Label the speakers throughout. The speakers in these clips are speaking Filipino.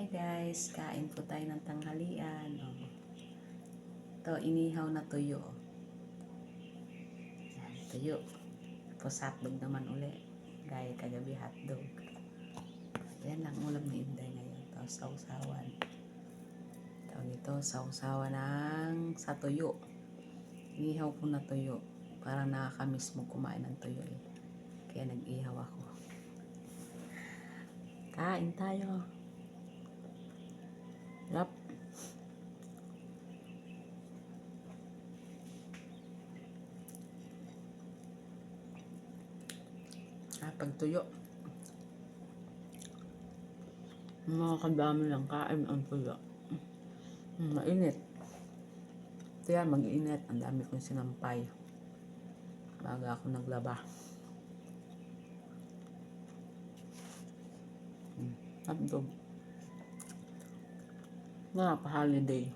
Speaker 1: guys, kain po tayo ng tanghalian. Ito, inihaw na tuyo. Yan, tuyo. Tapos hotdog naman uli. Gaya kagabi hotdog. Yan lang ulam ni Inday ngayon. Tapos sausawan. Tawag ito, sausawan ng sa tuyo. Inihaw ko na tuyo. Parang nakakamiss mo kumain ng tuyo eh. Kaya nag-ihaw ako. Kain tayo. Yup. Pagtuyo. Mga kadami lang kain ang tuyo. Mainit. Kaya mag-init. Ang dami kong sinampay. Baga ako naglaba. Hotdog. Pa-holiday.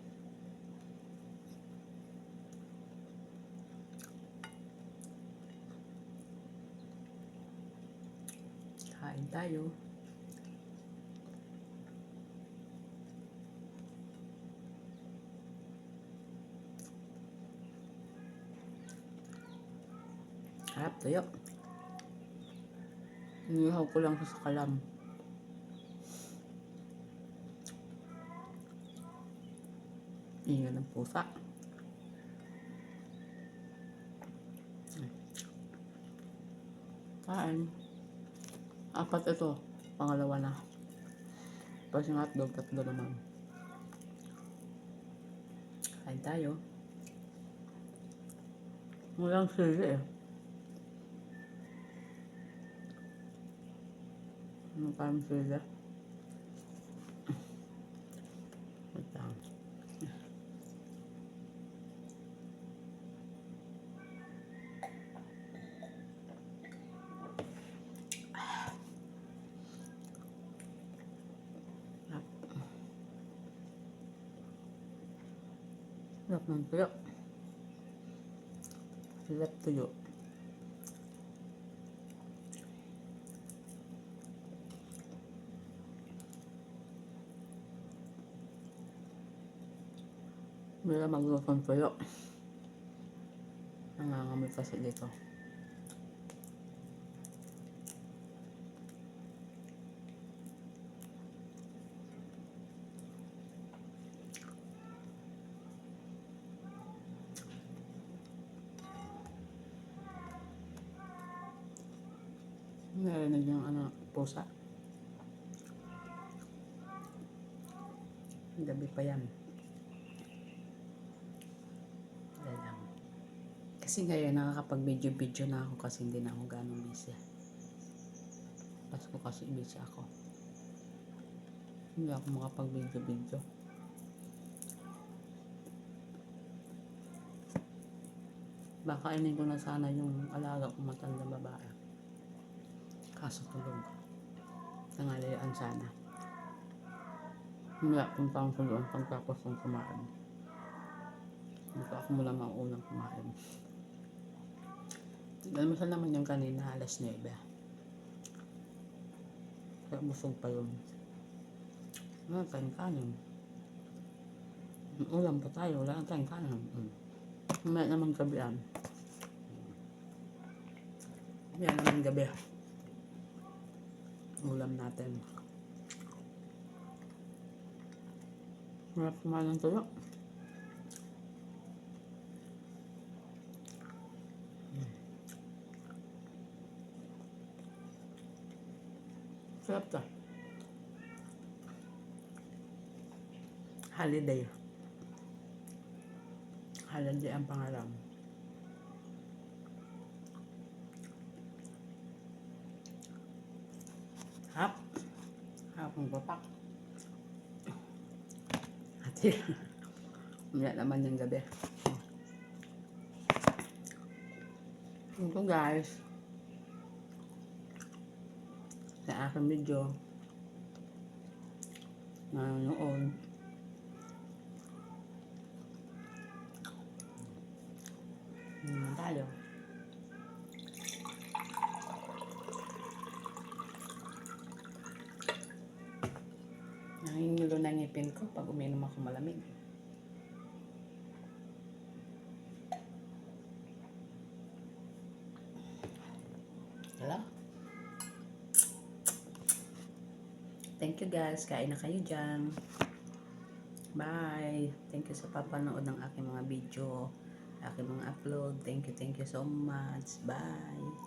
Speaker 1: Kain tayo. Harap tuyo. Inihaw ko lang sa kalam. Ingat ng pusa. Kain. Apat ito. Pangalawa na. Tapos yung hotdog, tatlo naman. Kain tayo. Walang sili eh. Ano parang sili? Wait lang. Sarap ng tuyo. Sarap tuyo. Bila magluto ng tuyo. Nangangamoy kasi dito. Narinig yung pusa. Gabi pa yan. Wala lang. Kasi ngayon nakakapag-video na ako kasi hindi na ako ganong busy. Pasko kasi busy ako. Hindi ako makapag-video. Baka kainin ko na sana yung alaga kong matanda babae. Kaso tulog. Tanghalian sana. Hindi akong taong tulog pagkapos ng kumain. Hindi ako mula maunang kumain. Almusal naman yung kanina, alas 9. Kaya busog pa yun. Kain-kanin. Ulam pa tayo, wala tayong kanin. Mamaya naman gabihan. Yan naman gabi. Ulam natin. Marap kumain ng tuyo. Sarap to. Holiday. Holiday ang pangalan. Hap ng papak. Ati. Mamaya naman yung gabi. Ito guys. Sa aking video. Nanonood. Tayo. Nanginginig ngipin ko pag uminom ako malamig. Hello? Thank you guys. Kain na kayo dyan. Bye. Thank you sa papanood ng aking mga video, aking mga upload. Thank you so much. Bye.